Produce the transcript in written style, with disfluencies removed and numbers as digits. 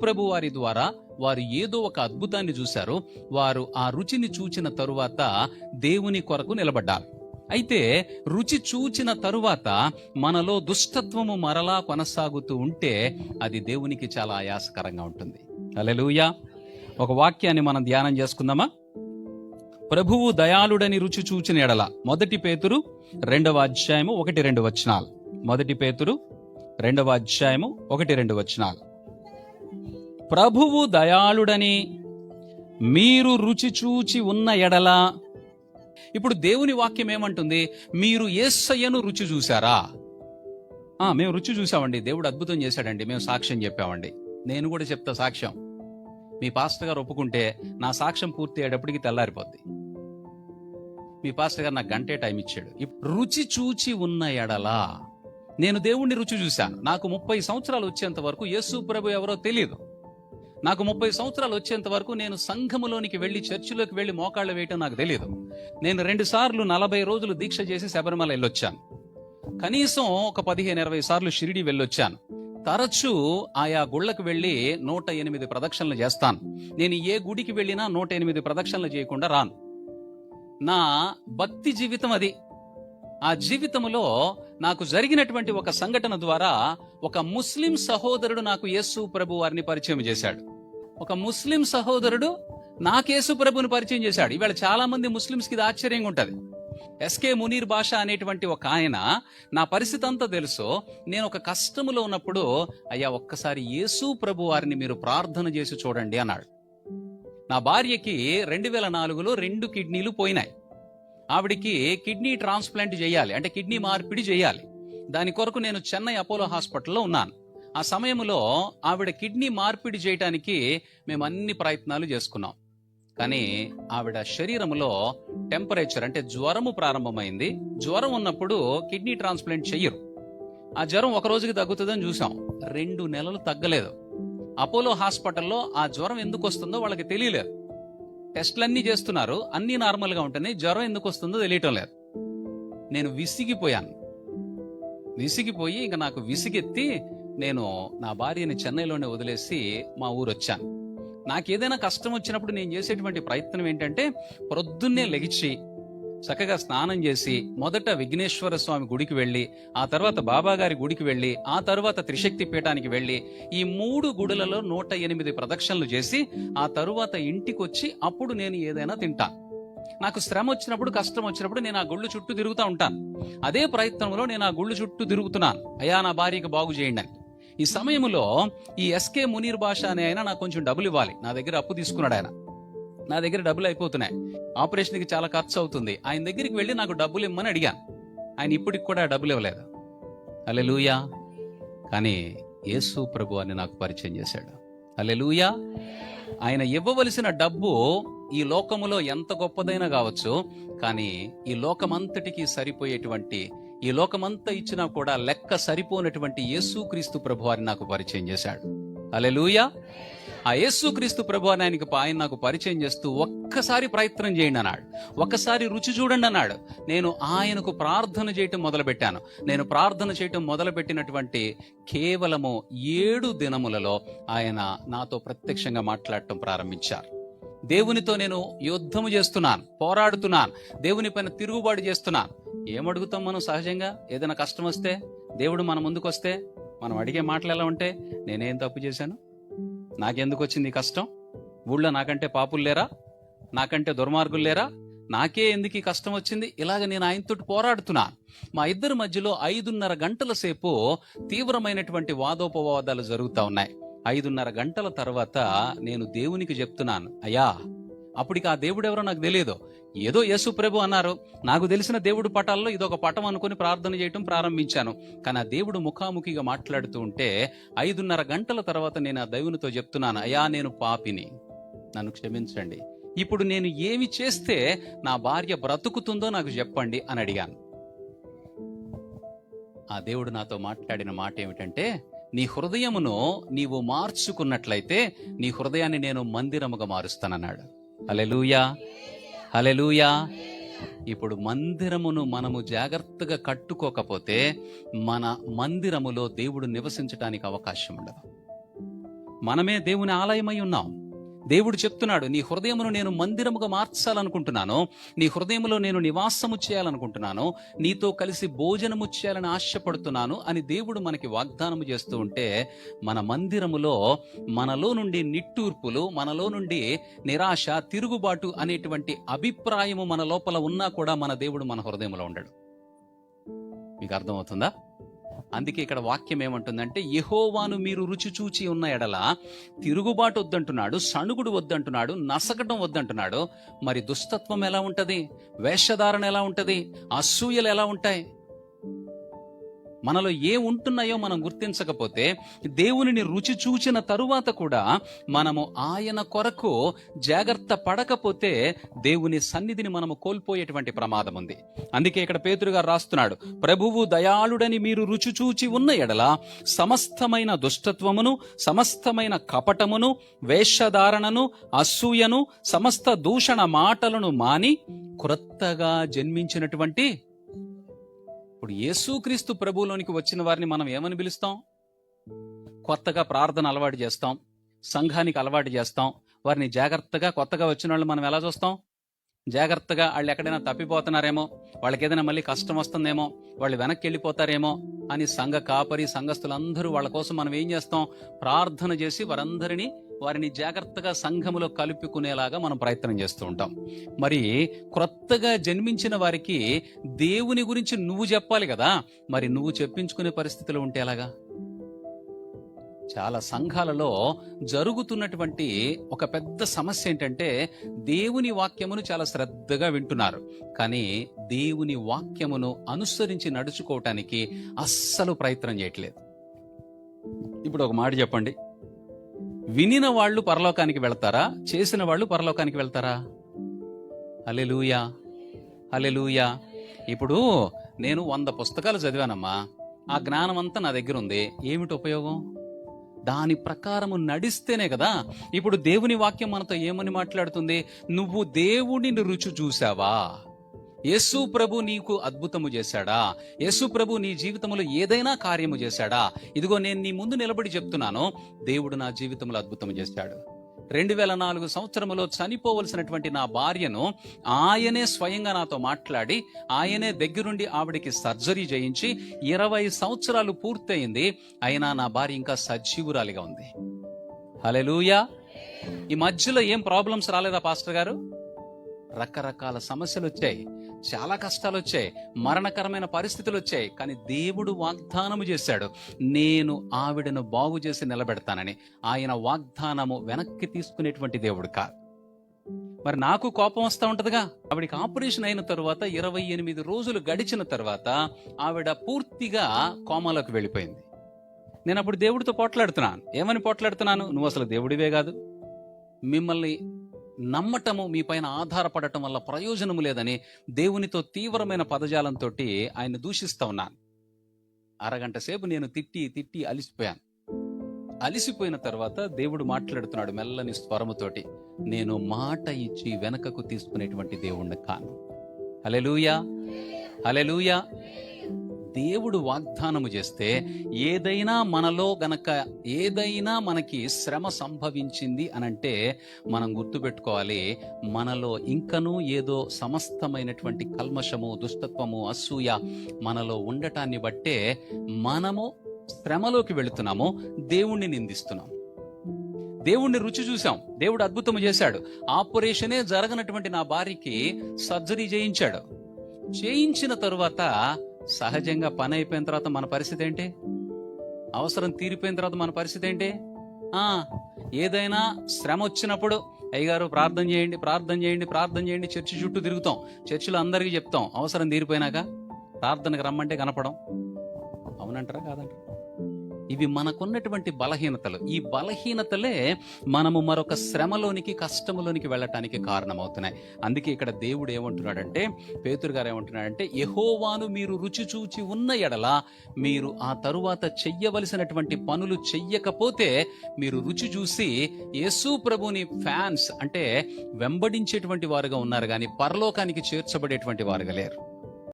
ప్రభు వారి ద్వారా వారు ఏదో ఒక అద్భుతాన్ని చూశారు. వారు ఆ రుచిని చూచిన తరువాత దేవుని కొరకు నిలబడ్డారు. అయితే రుచి చూచిన తరువాత మనలో దుష్టత్వము మరలా కొనసాగుతూ ఉంటే అది దేవునికి చాలా ఆయాసకరంగా ఉంటుంది. హల్లెలూయా. ఒక వాక్యాన్ని మనం ధ్యానం చేసుకుందామా? ప్రభువు దయాళుడని రుచి చూచిన ఎడల, 1 పేతురు 2వ అధ్యాయము 1-2 వచనాలు. 1 పేతురు 2వ అధ్యాయము 1-2 వచనాలు. ప్రభువు దయాళుడని మీరు రుచి చూచి ఉన్న ఎడల. ఇప్పుడు దేవుని వాక్యం ఏమంటుంది? మీరు యేసయ్యను రుచి చూశారా? మేము రుచి చూసామండి, దేవుడు అద్భుతం చేశాడండి, మేము సాక్ష్యం చెప్పామండి. నేను కూడా చెప్తా సాక్ష్యం. మీ పాస్టర్ గారు ఒప్పుకుంటే నా సాక్ష్యం పూర్తి అయ్యేటప్పటికి తెల్లారిపోద్ది. మీ పాస్టర్ గారు నాకు గంటే టైం ఇచ్చాడు. రుచి చూచి ఉన్న ఎడలా, నేను దేవుణ్ణి రుచి చూశాను. నాకు 30 సంవత్సరాలు వచ్చేంత వరకు యేసు ప్రభు ఎవరో తెలియదు. నాకు 30 సంవత్సరాలు వచ్చేంత వరకు నేను సంఘములోనికి వెళ్ళి, చర్చిలోకి వెళ్ళి మోకాళ్ళు వేయటం నాకు తెలియదు. నేను 2 సార్లు 40 రోజులు దీక్ష చేసి శబరిమల వెళ్ళొచ్చాను. కనీసం ఒక 15-20 సార్లు షిరిడి వెళ్ళొచ్చాను. తరచూ ఆయా గుళ్ళకు వెళ్ళి 108 ప్రదక్షిణలు చేస్తాను. నేను ఏ గుడికి వెళ్ళినా 108 ప్రదక్షిణలు చేయకుండా రాను. నా భక్తి జీవితం అది. ఆ జీవితంలో నాకు జరిగినటువంటి ఒక సంఘటన ద్వారా ఒక ముస్లిం సహోదరుడు నాకు యేసు ప్రభు వారిని పరిచయం చేశాడు. ఒక ముస్లిం సహోదరుడు నాకు యేసు ప్రభుని పరిచయం చేశాడు. ఇవాళ చాలా మంది ముస్లింస్కి ఇది ఆశ్చర్యంగా ఉంటది. ఎస్కే మునీర్ బాషా అనేటువంటి ఒక ఆయన, నా పరిస్థితి అంతా తెలుసు. నేను ఒక కష్టములో ఉన్నప్పుడు, అయ్యా ఒక్కసారి యేసు ప్రభు వారిని మీరు ప్రార్థన చేసి చూడండి అన్నాడు. నా భార్యకి 2004లో 2 కిడ్నీలు పోయినాయి. ఆవిడికి కిడ్నీ ట్రాన్స్ప్లాంట్ చేయాలి, అంటే కిడ్నీ మార్పిడి చేయాలి. దాని కొరకు నేను చెన్నై అపోలో హాస్పిటల్లో ఉన్నాను. ఆ సమయంలో ఆవిడ కిడ్నీ మార్పిడి చేయటానికి మేము అన్ని ప్రయత్నాలు చేసుకున్నాం. కానీ ఆవిడ శరీరంలో టెంపరేచర్, అంటే జ్వరము ప్రారంభమైంది. జ్వరం ఉన్నప్పుడు కిడ్నీ ట్రాన్స్ప్లాంట్ చెయ్యరు. ఆ జ్వరం ఒక రోజుకి తగ్గుతుందని చూసాం. 2 నెలలు తగ్గలేదు. అపోలో హాస్పిటల్లో ఆ జ్వరం ఎందుకు వస్తుందో వాళ్ళకి తెలియలేదు. టెస్టులన్నీ చేస్తున్నారు, అన్ని నార్మల్గా ఉంటున్నాయి, జ్వరం ఎందుకు వస్తుందో తెలియటం లేదు. నేను విసిగిపోయి ఇంకా నాకు విసిగెత్తి నేను నా భార్యని చెన్నైలోనే వదిలేసి మా ఊరు వచ్చాను. నాకేదైనా కష్టం వచ్చినప్పుడు నేను చేసేటువంటి ప్రయత్నం ఏంటంటే, ప్రొద్దున్నే లెగిచి చక్కగా స్నానం చేసి మొదట విఘ్నేశ్వర స్వామి గుడికి వెళ్ళి, ఆ తర్వాత బాబాగారి గుడికి వెళ్ళి, ఆ తర్వాత త్రిశక్తి పీఠానికి వెళ్ళి, ఈ 3 గుడులలో 108 ప్రదక్షిణలు చేసి ఆ తరువాత ఇంటికి వచ్చి అప్పుడు నేను ఏదైనా తింటాను. నాకు శ్రమ వచ్చినప్పుడు, కష్టం వచ్చినప్పుడు నేను ఆ గుళ్ళు చుట్టూ తిరుగుతూ ఉంటాను. అదే ప్రయత్నంలో నేను ఆ గుళ్ళు చుట్టూ తిరుగుతున్నాను, అయ్యా నా భార్యకి బాగు చేయండి అని. ఈ సమయంలో ఈ ఎస్కే మునీర్ బాషా అనే ఆయన నాకు కొంచెం డబ్బులు ఇవ్వాలి. నా దగ్గర అప్పు తీసుకున్నాడు ఆయన. నా దగ్గర డబ్బులు అయిపోతున్నాయి, ఆపరేషన్కి చాలా ఖర్చు అవుతుంది. ఆయన దగ్గరికి వెళ్ళి నాకు డబ్బులు ఇమ్మని అడిగాను. ఆయన ఇప్పటికి కూడా డబ్బులు ఇవ్వలేదు. హల్లెలూయా. కానీ యేసు ప్రభు అని నాకు పరిచయం చేశాడు. హల్లెలూయా. ఆయన ఇవ్వవలసిన డబ్బు ఈ లోకములో ఎంత గొప్పదైనా కావచ్చు, కానీ ఈ లోకమంతటికి సరిపోయేటువంటి, ఈ లోకమంతా ఇచ్చినా కూడా లెక్క సరిపోనటువంటి యేసుక్రీస్తు ప్రభు వారిని నాకు పరిచయం చేశాడు. హల్లెలూయా. ఆ యేసుక్రీస్తు ప్రభు అని ఆయన నాకు పరిచయం చేస్తూ ఒక్కసారి ప్రయత్నం చేయండి అన్నాడు, ఒక్కసారి రుచి చూడండి అన్నాడు. నేను ఆయనకు ప్రార్థన చేయటం మొదలుపెట్టాను. నేను ప్రార్థన చేయటం మొదలుపెట్టినటువంటి కేవలము 7 దినములలో ఆయన నాతో ప్రత్యక్షంగా మాట్లాడటం ప్రారంభించారు. దేవునితో నేను యుద్ధము చేస్తున్నాను, పోరాడుతున్నాను, దేవుని పైన తిరుగుబాటు చేస్తున్నాను. ఏమడుగుతాం మనం సహజంగా? ఏదైనా కష్టం వస్తే, దేవుడు మన ముందుకు వస్తే మనం అడిగే మాటలు ఎలా ఉంటే, నేనేం తప్పు చేశాను, నాకెందుకు వచ్చింది ఈ కష్టం, ఊళ్ళో నాకంటే పాపులు లేరా, నాకంటే దుర్మార్గులు లేరా, నాకే ఎందుకు ఈ కష్టం వచ్చింది? ఇలాగ నేను ఆయనతో పోరాడుతున్నాను. మా ఇద్దరి మధ్యలో 5:30 గంటల సేపు తీవ్రమైనటువంటి వాదోపవాదాలు జరుగుతూ ఉన్నాయి. 5:30 గంటల తర్వాత నేను దేవునికి చెప్తున్నాను, అయ్యా అప్పటికి ఆ దేవుడు ఎవరో నాకు తెలియదు, ఏదో యేసు ప్రభు అన్నారు, నాకు తెలిసిన దేవుడు పటాల్లో ఇదొక పటం అనుకుని ప్రార్థన చేయటం ప్రారంభించాను. కానీ ఆ దేవుడు ముఖాముఖిగా మాట్లాడుతూ ఉంటే 5:30 గంటల తర్వాత నేను ఆ దేవునితో చెప్తున్నాను, అయ్యా నేను పాపిని, నన్ను క్షమించండి, ఇప్పుడు నేను ఏమి చేస్తే నా భార్య బ్రతుకుతుందో నాకు చెప్పండి అని అడిగాను. ఆ దేవుడు నాతో మాట్లాడిన మాట ఏమిటంటే, నీ హృదయమును నీవు మార్చుకున్నట్లయితే నీ హృదయాన్ని నేను మందిరముగా మారుస్తానన్నాడు. హల్లెలూయా, హల్లెలూయా. ఇప్పుడు మందిరమును మనము జాగ్రత్తగా కట్టుకోకపోతే మన మందిరములో దేవుడు నివసించడానికి అవకాశం ఉండదు. మనమే దేవుని ఆలయమై ఉన్నాం. దేవుడు చెప్తున్నాడు, నీ హృదయమును నేను మందిరముగా మార్చాలనుకుంటున్నాను, నీ హృదయములో నేను నివాసము చేయాలనుకుంటున్నాను, నీతో కలిసి భోజనము చేయాలని ఆశపడుతున్నాను అని దేవుడు మనకి వాగ్దానము చేస్తూ ఉంటే, మన మందిరములో మనలో నుండి నిట్టూర్పులు, మనలో నుండి నిరాశ, తిరుగుబాటు అనేటువంటి అభిప్రాయము మన లోపల ఉన్నా కూడా మన దేవుడు మన హృదయంలో ఉండడు. మీకు అర్థమవుతుందా? అందుకే ఇక్కడ వాక్యం ఏమంటుందంటే, యెహోవాను మీరు రుచి చూచి ఉన్న ఎడల తిరుగుబాటు వద్దంటున్నాడు, సణుగుడు వద్దంటున్నాడు, నసకటం వద్దంటున్నాడు. మరి దుష్టత్వం ఎలా ఉంటది? వేషధారణ ఎలా ఉంటది? అసూయలు ఎలా ఉంటాయి? మనలో ఏ ఉంటున్నాయో మనం గుర్తించకపోతే, దేవునిని రుచి చూచిన తరువాత కూడా మనము ఆయన కొరకు జాగ్రత్త పడకపోతే దేవుని సన్నిధిని మనము కోల్పోయేటువంటి ప్రమాదం ఉంది. అందుకే ఇక్కడ పేతురు గారు రాస్తున్నాడు, ప్రభువు దయాళుడని మీరు రుచి చూచి ఉన్న ఎడల సమస్తమైన దుష్టత్వమును, సమస్తమైన కపటమును, వేషధారణను, అసూయను, సమస్త దూషణ మాటలను మాని క్రొత్తగా జన్మించినటువంటి. ఇప్పుడు యేసుక్రీస్తు ప్రభువులోనికి వచ్చిన వారిని మనం ఏమని పిలుస్తాం? కొత్తగా ప్రార్థన అలవాటు చేస్తాం, సంఘానికి అలవాటు చేస్తాం. వారిని జాగ్రత్తగా, కొత్తగా వచ్చిన వాళ్ళు మనం ఎలా చూస్తాం? జాగ్రత్తగా వాళ్ళు ఎక్కడైనా తప్పిపోతున్నారేమో, వాళ్ళకి ఏదైనా మళ్ళీ కష్టం వస్తుందేమో, వాళ్ళు వెనక్కి వెళ్ళిపోతారేమో అని సంఘ కాపరి, సంఘస్థులందరూ వాళ్ళ కోసం మనం ఏం చేస్తాం? ప్రార్థన చేసి వారిని జాగ్రత్తగా సంఘములో కలుపుకునేలాగా మనం ప్రయత్నం చేస్తూ ఉంటాం. మరి క్రొత్తగా జన్మించిన వారికి దేవుని గురించి నువ్వు చెప్పాలి కదా, మరి నువ్వు చెప్పించుకునే పరిస్థితిలో ఉంటే ఎలాగా? చాలా సంఘాలలో జరుగుతున్నటువంటి ఒక పెద్ద సమస్య ఏంటంటే, దేవుని వాక్యమును చాలా శ్రద్ధగా వింటున్నారు, కానీ దేవుని వాక్యమును అనుసరించి నడుచుకోవటానికి అస్సలు ప్రయత్నం చేయట్లేదు. ఇప్పుడు ఒక మాట చెప్పండి, వినిన వాళ్ళు పరలోకానికి వెళ్తారా? చేసిన వాళ్ళు పరలోకానికి వెళ్తారా? హల్లెలూయా, హల్లెలూయా. ఇప్పుడు నేను 100 పుస్తకాలు చదివానమ్మా, ఆ జ్ఞానం అంతా నా దగ్గర ఉంది, ఏమిటి ఉపయోగం? దాని ప్రకారము నడిస్తేనే కదా. ఇప్పుడు దేవుని వాక్యం మనతో ఏమని మాట్లాడుతుంది? నువ్వు దేవుడిని రుచి చూసావా? యేసు ప్రభు నీకు అద్భుతము చేశాడా? యేసు ప్రభు నీ జీవితంలో ఏదైనా కార్యము చేశాడా? ఇదిగో నేను నీ ముందు నిలబడి చెప్తున్నాను, దేవుడు నా జీవితంలో అద్భుతము చేశాడు. 2004 సంవత్సరములో చనిపోవలసినటువంటి నా భార్యను ఆయనే స్వయంగా నాతో మాట్లాడి, ఆయనే దగ్గరుండి ఆవిడికి సర్జరీ చేయించి 20 సంవత్సరాలు పూర్తయింది, అయినా నా భార్య ఇంకా సజీవురాలిగా ఉంది. హల్లెలూయా. ఈ మధ్యలో ఏం ప్రాబ్లమ్స్ రాలేదా పాస్టర్ గారు? రకరకాల సమస్యలు వచ్చాయి, చాలా కష్టాలు వచ్చాయి, మరణకరమైన పరిస్థితులు వచ్చాయి, కానీ దేవుడు వాగ్దానము చేశాడు, నేను ఆవిడను బాగు చేసి నిలబెడతానని. ఆయన వాగ్దానము వెనక్కి తీసుకునేటువంటి దేవుడు కాదు. మరి నాకు కోపం వస్తూ ఉంటదిగా. ఆవిడికి ఆపరేషన్ అయిన తరువాత 28 రోజులు గడిచిన తర్వాత ఆవిడ పూర్తిగా కోమాలోకి వెళ్ళిపోయింది. నేను అప్పుడు దేవుడితో పోట్లాడుతున్నాను. ఏమని పోట్లాడుతున్నాను? నువ్వు అసలు దేవుడివే కాదు, మిమ్మల్ని నమ్మటము, మీ పైన ఆధారపడటం వల్ల ప్రయోజనము లేదని దేవునితో తీవ్రమైన పదజాలంతో ఆయన దూషిస్తా ఉన్నాను. అరగంట సేపు నేను తిట్టి అలిసిపోయాను. అలిసిపోయిన తర్వాత దేవుడు మాట్లాడుతున్నాడు మెల్లని స్వరముతోటి, నేను మాట ఇచ్చి వెనకకు తీసుకునేటువంటి దేవుణ్ణి కాను. హల్లెలూయా, హల్లెలూయా. దేవుడు వాగ్దానము చేస్తే ఏదైనా మనలో గనక ఏదైనా మనకి శ్రమ సంభవించింది అనంటే మనం గుర్తుపెట్టుకోవాలి, మనలో ఇంకనూ ఏదో సమస్తమైనటువంటి కల్మషము, దుష్టత్వము, అసూయ మనలో ఉండటాన్ని బట్టే మనము శ్రమలోకి వెళుతున్నాము, దేవుణ్ణి నిందిస్తున్నాం. దేవుణ్ణి రుచి చూసాం, దేవుడు అద్భుతము చేశాడు. ఆపరేషనే జరగనటువంటి నా భార్యకి సర్జరీ చేయించాడు. చేయించిన తరువాత సహజంగా పని అయిపోయిన తర్వాత మన పరిస్థితి ఏంటి? అవసరం తీరిపోయిన తర్వాత మన పరిస్థితి ఏంటి? ఏదైనా శ్రమ వచ్చినప్పుడు అయ్యగారు ప్రార్థన చేయండి, ప్రార్థన చేయండి, ప్రార్థన చేయండి, చర్చి చుట్టూ తిరుగుతాం, చర్చిలో అందరికీ చెప్తాం. అవసరం తీరిపోయినాక ప్రార్థనకు రమ్మంటే కనపడం. అవునంటారా కాదంటారా? ఇవి మనకున్నటువంటి బలహీనతలు. ఈ బలహీనతలే మనము మరొక శ్రమలోనికి, కష్టములోనికి వెళ్ళటానికి కారణమవుతున్నాయి. అందుకే ఇక్కడ దేవుడు ఏమంటున్నాడంటే, పేతురు గారు ఏమంటున్నాడంటే, యెహోవాను మీరు రుచి చూచి ఉన్న ఎడల మీరు ఆ తరువాత చెయ్యవలసినటువంటి పనులు చెయ్యకపోతే మీరు రుచి చూసి యేసు ప్రభుని ఫ్యాన్స్ అంటే వెంబడించేటువంటి వారుగా ఉన్నారు, కానీ పరలోకానికి చేర్చబడేటువంటి వారుగా లేరు.